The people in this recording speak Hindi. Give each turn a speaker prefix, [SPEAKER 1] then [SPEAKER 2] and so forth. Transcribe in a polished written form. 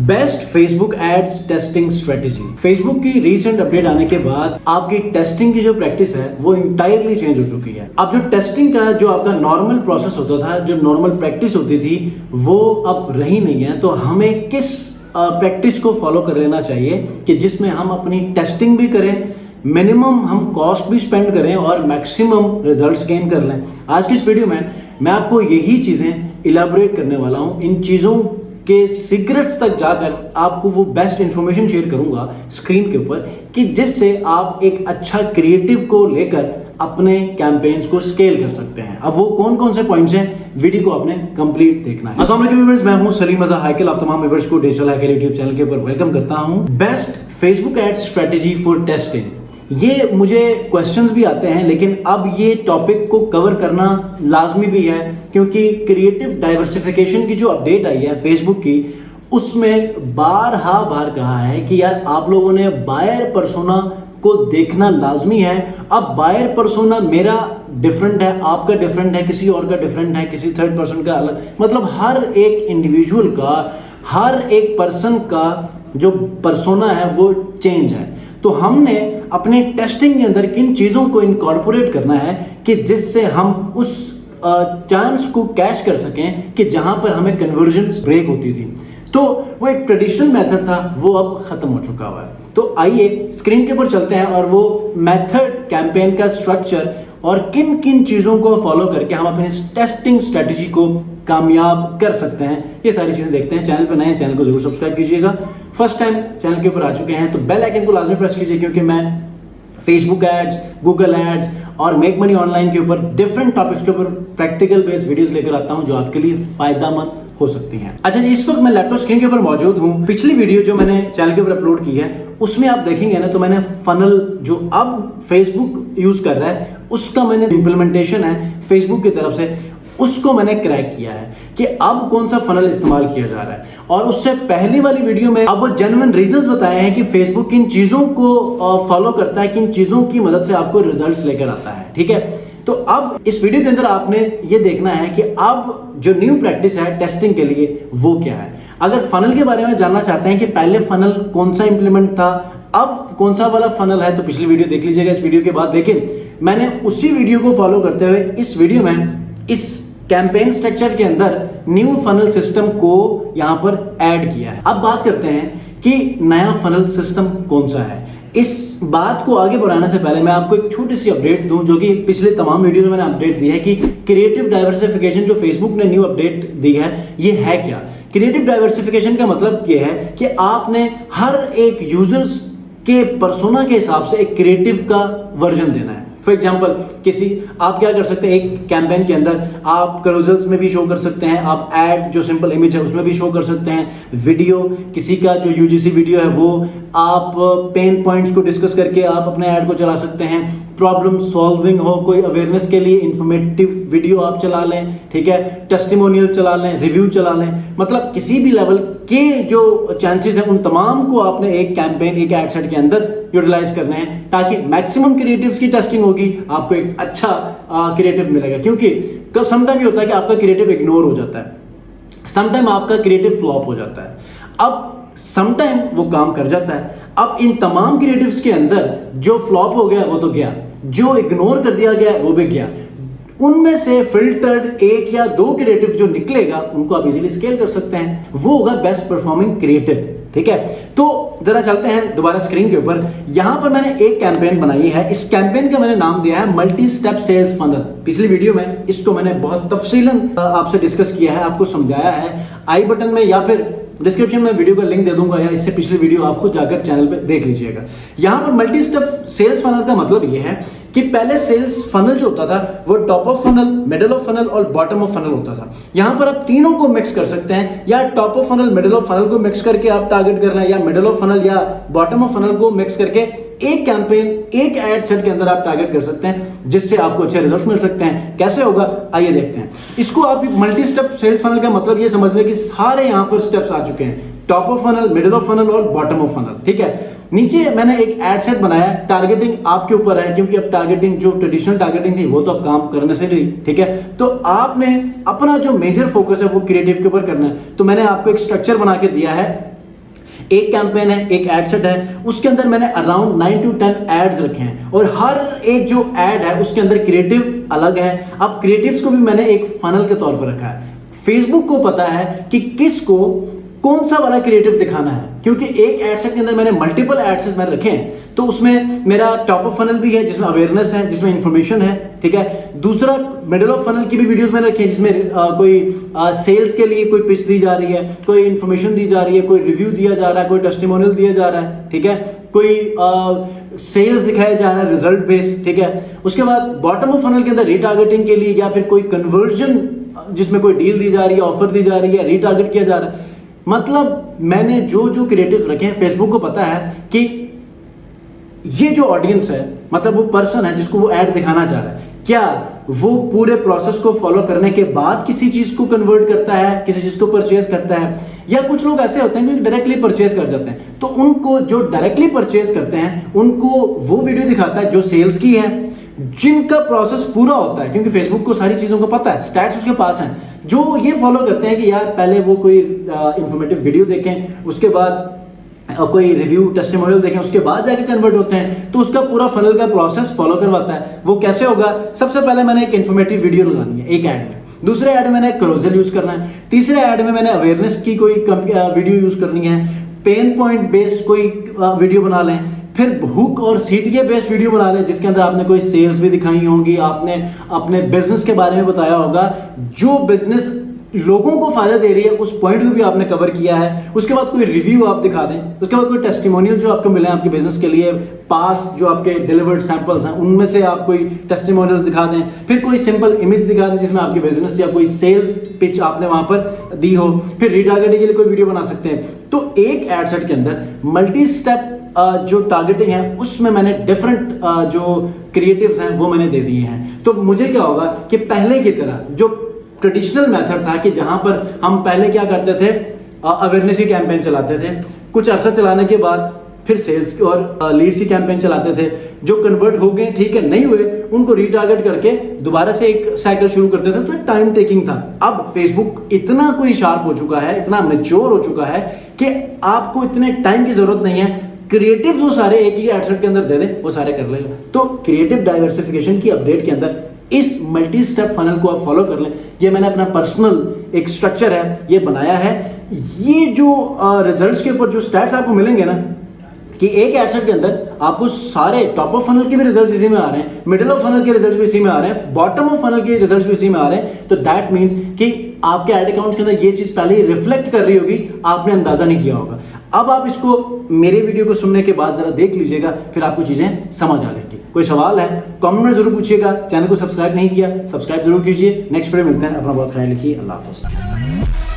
[SPEAKER 1] Best Facebook ads testing strategy. Facebook की रीसेंट अपडेट आने के बाद आपकी टेस्टिंग की जो प्रैक्टिस है वो इंटायरली चेंज हो चुकी है। अब जो टेस्टिंग का जो आपका नॉर्मल प्रोसेस होता था, जो नॉर्मल प्रैक्टिस होती थी, वो अब रही नहीं है। तो हमें किस प्रैक्टिस को फॉलो कर लेना चाहिए कि जिसमें हम अपनी टेस्टिंग भी करें, मिनिमम हम कॉस्ट भी स्पेंड करें और मैक्सिमम रिजल्ट्स गेन कर लें। आज की इस वीडियो में मैं आपको यही चीज़ें इलैबोरेट करने वाला हूँ। इन चीज़ों के सीक्रेट्स तक जाकर आपको वो बेस्ट इंफॉर्मेशन शेयर करूंगा स्क्रीन के ऊपर कि जिससे आप एक अच्छा क्रिएटिव को लेकर अपने कैंपेन्स को स्केल कर सकते हैं। अब वो कौन कौन से पॉइंट्स हैं, वीडियो को आपने कंप्लीट देखना है। अस्सलाम वालेकुम व्यूअर्स, मैं हूं सलीम रज़ा हाइकल। आप तमाम व्यूअर्स को डिजिटल हैकर यूट्यूब चैनल के ऊपर वेलकम करता हूं। Best Facebook ad strategy for testing, ये मुझे क्वेश्चंस भी आते हैं, लेकिन अब ये टॉपिक को कवर करना लाजमी भी है क्योंकि क्रिएटिव डाइवर्सिफिकेशन की जो अपडेट आई है फेसबुक की, उसमें बार कहा है कि यार आप लोगों ने बायर पर्सोना को देखना लाजमी है। अब बायर पर्सोना मेरा डिफरेंट है, आपका डिफरेंट है, किसी और का डिफरेंट है, किसी थर्ड पर्सन का अलग, मतलब हर एक इंडिविजुअल का, हर एक पर्सन का जो पर्सोना है वो चेंज है। तो हमने अपने टेस्टिंग के अंदर किन चीज़ों को इनकॉर्पोरेट करना है कि जिससे हम उस चांस को कैच कर सकें कि जहां पर हमें कन्वर्जन ब्रेक होती थी। तो वो एक ट्रेडिशनल मेथड था, वो अब खत्म हो चुका हुआ है। तो आइए स्क्रीन के ऊपर चलते हैं और वो मेथड, कैंपेन का स्ट्रक्चर और किन किन चीज़ों को फॉलो करके हम अपनी टेस्टिंग स्ट्रेटेजी को कामयाब कर सकते हैं, ये सारी चीज़ें देखते हैं। चैनल पर नए हैं, चैनल को जरूर सब्सक्राइब कीजिएगा। फर्स्ट टाइम चैनल के ऊपर आ चुके हैं तो बेल आइकन को लाजमी प्रेस कीजिए क्योंकि मैं फेसबुक एड्स, गूगल एड्स और मेक मनी ऑनलाइन के ऊपर डिफरेंट टॉपिक्स के ऊपर प्रैक्टिकल बेस्ड वीडियोस लेकर आता हूं जो आपके लिए फायदेमंद हो सकती हैं। अच्छा जी, इस वक्त मैं लैपटॉप स्क्रीन के ऊपर मौजूद हूं। पिछली वीडियो जो मैंने चैनल के ऊपर अपलोड की है उसमें आप देखेंगे ना, तो मैंने फनल जो अब फेसबुक यूज कर रहा है उसका मैंने इंप्लीमेंटेशन है फेसबुक की तरफ से, उसको मैंने क्रैक किया है कि अब कौन सा फनल इस्तेमाल किया जा रहा है। और उससे पहली वाली वीडियो में अब वो जेन्युइन रीजंस बताए हैं कि फेसबुक किन चीजों को फॉलो करता है, किन चीजों की मदद से आपको रिजल्ट्स लेकर आता है। ठीक है, तो अब इस वीडियो के अंदर आपने ये देखना है कि अब जो न्यू प्रैक्टिस है टेस्टिंग के लिए वो क्या है। अगर फनल के बारे में जानना चाहते हैं कि पहले फनल कौन सा इंप्लीमेंट था, अब कौन सा वाला फनल है, तो पिछली वीडियो देख लीजिएगा इस वीडियो के बाद। लेकिन मैंने उसी वीडियो को फॉलो करते हुए इस वीडियो में इस कैंपेन स्ट्रक्चर के अंदर न्यू फनल सिस्टम को यहां पर ऐड किया है। अब बात करते हैं कि नया फनल सिस्टम कौन सा है। इस बात को आगे बढ़ाने से पहले मैं आपको एक छोटी सी अपडेट दूं जो कि पिछले तमाम वीडियो में मैंने अपडेट दी है कि क्रिएटिव डाइवर्सिफिकेशन जो फेसबुक ने न्यू अपडेट दी है ये है क्या। क्रिएटिव डाइवर्सिफिकेशन का मतलब ये है कि आपने हर एक यूजर्स के पर्सोना के हिसाब से एक क्रिएटिव का वर्जन देना है। फॉर एग्जाम्पल आप क्या कर सकते हैं, एक कैंपेन के अंदर आप कैरोसेल्स में भी शो कर सकते हैं, आप एड जो सिंपल इमेज है उसमें भी शो कर सकते हैं, वीडियो किसी का जो यूजीसी वीडियो है वो आप पेन पॉइंट्स को डिस्कस करके आप अपने ऐड को चला सकते हैं, प्रॉब्लम सॉल्विंग हो, कोई अवेयरनेस के लिए इंफॉर्मेटिव वीडियो आप चला लें, ठीक है, टेस्टिमोनियल चला लें, रिव्यू चला लें, मतलब किसी भी लेवल के जो चांसेस हैं उन तमाम को आपने एक कैंपेन, एक एड सेट के अंदर यूटिलाइज करना है ताकि मैक्सिमम क्रिएटिव्स की टेस्टिंग होगी, आपको एक अच्छा क्रिएटिव मिलेगा। क्योंकि समटाइम ये होता है कि आपका क्रिएटिव इग्नोर हो जाता है, समटाइम आपका क्रिएटिव फ्लॉप हो जाता है, अब समटाइम वो काम कर जाता है। अब इन तमाम क्रिएटिव्स के अंदर जो फ्लॉप हो गया वो तो गया, जो इग्नोर कर दिया गया वो भी गया, उनमें से फिल्टर्ड एक या दो क्रिएटिव जो निकलेगा उनको आप इजीली स्केल कर सकते हैं, वो होगा बेस्ट परफॉर्मिंग क्रिएटिव। ठीक है, तो जरा चलते हैं दोबारा स्क्रीन के ऊपर। यहां पर मैंने एक कैंपेन बनाई है, इस कैंपेन का मैंने नाम दिया है मल्टी स्टेप सेल्स फनल। पिछली वीडियो में इसको मैंने बहुत तफसीलन आपसे डिस्कस किया है, आपको समझाया है। आई बटन में या फिर डिस्क्रिप्शन में वीडियो का लिंक दे दूंगा या इससे पिछली वीडियो आप खुद जाकर चैनल पे देख लीजिएगा। यहां पर मल्टी स्टेप सेल्स फनल का मतलब यह है कि पहले सेल्स फनल जो होता था वो top of funnel, middle of funnel और बॉटम ऑफ फनल होता था। यहां पर आप तीनों को मिक्स कर सकते हैं, या top of funnel, middle of funnel को मिक्स करके आप टारगेट कर लें, या मिडिल ऑफ फनल या बॉटम ऑफ फनल को मिक्स करके एक कैंपेन, एक एड सेट के अंदर आप टारगेट कर सकते हैं जिससे आपको अच्छे रिजल्ट्स मिल सकते हैं। कैसे होगा आइए देखते हैं। इसको आप मल्टी स्टेप सेल्स फनल का मतलब ये समझ लें कि सारे यहां पर स्टेप्स आ चुके हैं, top of funnel, middle of funnel और बॉटम ऑफ फनल। ठीक है, नीचे मैंने एक एड सेट बनाया, टारगेटिंग आपके ऊपर है क्योंकि अब टारगेटिंग जो ट्रेडिशनल टारगेटिंग थी वो तो अब काम करने से नहीं। ठीक है, तो आपने अपना जो मेजर फोकस है वो क्रिएटिव के ऊपर करना है। तो मैंने आपको एक स्ट्रक्चर बना के दिया है एक कैंपेन है, एक एड सेट है, उसके अंदर मैंने अराउंड 9 to 10 एड्स रखे हैं और हर एक जो एड है उसके अंदर क्रिएटिव अलग है। अब क्रिएटिव्स को भी मैंने एक फनल के तौर पर रखा है। फेसबुक को पता है कि किसको कौन सा वाला क्रिएटिव दिखाना है, क्योंकि एक एड सेट के अंदर मैंने मल्टीपल एड्स मैंने रखे हैं। तो उसमें मेरा टॉप ऑफ फनल भी है जिसमें अवेयरनेस है, जिसमें इंफॉर्मेशन है, ठीक है। दूसरा मिडिल ऑफ फनल की भी वीडियोस मैंने रखी है जिसमें कोई सेल्स के लिए कोई पिच दी जा रही है, कोई इंफॉर्मेशन दी जा रही है, कोई रिव्यू दिया जा रहा है, कोई टेस्टिमोनियल दिया जा रहा है, ठीक है, कोई सेल्स दिखाया जा रहा है रिजल्ट बेस्ड, ठीक है। उसके बाद बॉटम ऑफ फनल के अंदर रीटारगेटिंग के लिए या फिर कोई कन्वर्जन जिसमें कोई डील दी जा रही है, ऑफर दी जा रही है, रीटारगेट किया जा रहा है। मतलब मैंने जो जो क्रिएटिव रखे हैं, फेसबुक को पता है कि ये जो ऑडियंस है, मतलब वो पर्सन है जिसको वो ऐड दिखाना चाह रहा है, क्या वो पूरे प्रोसेस को फॉलो करने के बाद किसी चीज को कन्वर्ट करता है, किसी चीज को परचेज करता है, या कुछ लोग ऐसे होते हैं जो डायरेक्टली परचेज कर जाते हैं। तो उनको जो डायरेक्टली परचेज करते हैं उनको वो वीडियो दिखाता है जो सेल्स की है, जिनका प्रोसेस पूरा होता है, क्योंकि फेसबुक को सारी चीजों का पता है, स्टैट्स उसके पास हैं, जो ये फॉलो करते हैं कि यार पहले वो कोई इंफॉर्मेटिव वीडियो देखें, उसके बाद कोई रिव्यू टेस्टिमोनियल देखें, उसके बाद जाके कन्वर्ट होते हैं। तो उसका पूरा फनल का प्रोसेस फॉलो करवाता है। वो कैसे होगा? सबसे पहले मैंने एक इन्फॉर्मेटिव वीडियो लगानी है एक ऐड में, दूसरे ऐड में मैंने क्लोजल यूज करना है, तीसरे ऐड में मैंने अवेयरनेस की कोई वीडियो यूज करनी है, पेन पॉइंट बेस्ड कोई वीडियो बना लें, फिर हुक और सीटीए बेस्ड वीडियो बना लें जिसके अंदर आपने कोई सेल्स भी दिखाई होंगी, आपने अपने बिजनेस के बारे में बताया होगा, जो बिजनेस लोगों को फायदा दे रही है उस पॉइंट को भी आपने कवर किया है। उसके बाद कोई रिव्यू आप दिखा दें, उसके बाद कोई टेस्टिमोनियल जो आपको मिले आपके बिजनेस के लिए, पास्ट जो आपके डिलीवर्ड सैंपल्स हैं उनमें से आप कोई टेस्टिमोनियल्स दिखा दें, फिर कोई सिंपल इमेज दिखा दें जिसमें आपके बिजनेस या कोई सेल पिच आपने वहां पर दी हो, फिर रीटारगेटिंग के लिए कोई वीडियो बना सकते हैं। तो एक एड सेट के अंदर मल्टी स्टेप जो टारगेटिंग है उसमें मैंने डिफरेंट जो क्रिएटिव्स हैं वो मैंने दे दिए हैं। तो मुझे क्या होगा कि पहले की तरह जो ट्रेडिशनल मेथड था कि जहां पर हम पहले क्या करते थे, अवेयरनेस की कैंपेन चलाते थे, कुछ अरसा चलाने के बाद फिर सेल्स की और लीड्स की कैंपेन चलाते थे, जो कन्वर्ट हो गए ठीक है, नहीं हुए उनको रीटारगेट करके दोबारा से एक साइकिल शुरू करते थे। तो टाइम टेकिंग था। अब फेसबुक इतना कोई शार्प हो चुका है, इतना मैच्योर हो चुका है कि आपको इतने टाइम की जरूरत नहीं है, क्रिएटिव वो सारे एक ही एडसेट के अंदर दे दे, वो सारे कर लेगा। तो क्रिएटिव डाइवर्सिफिकेशन की अपडेट के अंदर इस मल्टी स्टेप फनल को आप फॉलो कर लें। ये मैंने अपना पर्सनल एक स्ट्रक्चर है ये बनाया है। ये जो रिजल्ट्स के ऊपर जो स्टैट्स आपको मिलेंगे ना, कि एक एडसेट के अंदर आपको सारे टॉप ऑफ फनल के भी रिजल्ट्स इसी में आ रहे हैं, मिडिल ऑफ फनल के रिजल्ट्स भी इसी में आ रहे हैं, बॉटम ऑफ फनल के रिजल्ट्स भी इसी में आ रहे हैं। तो दैट मीन्स कि आपके एड अकाउंट के अंदर ये चीज पहले ही रिफ्लेक्ट कर रही होगी, आपने अंदाजा नहीं किया होगा। अब आप इसको मेरे वीडियो को सुनने के बाद जरा देख लीजिएगा, फिर आपको चीजें समझ आ जाएगी। कोई सवाल है कमेंट में जरूर पूछिएगा। चैनल को सब्सक्राइब नहीं किया, सब्सक्राइब जरूर कीजिए। नेक्स्ट वीडियो मिलते हैं। अपना बहुत ख्याल रखिए। अल्लाह हाफिज़।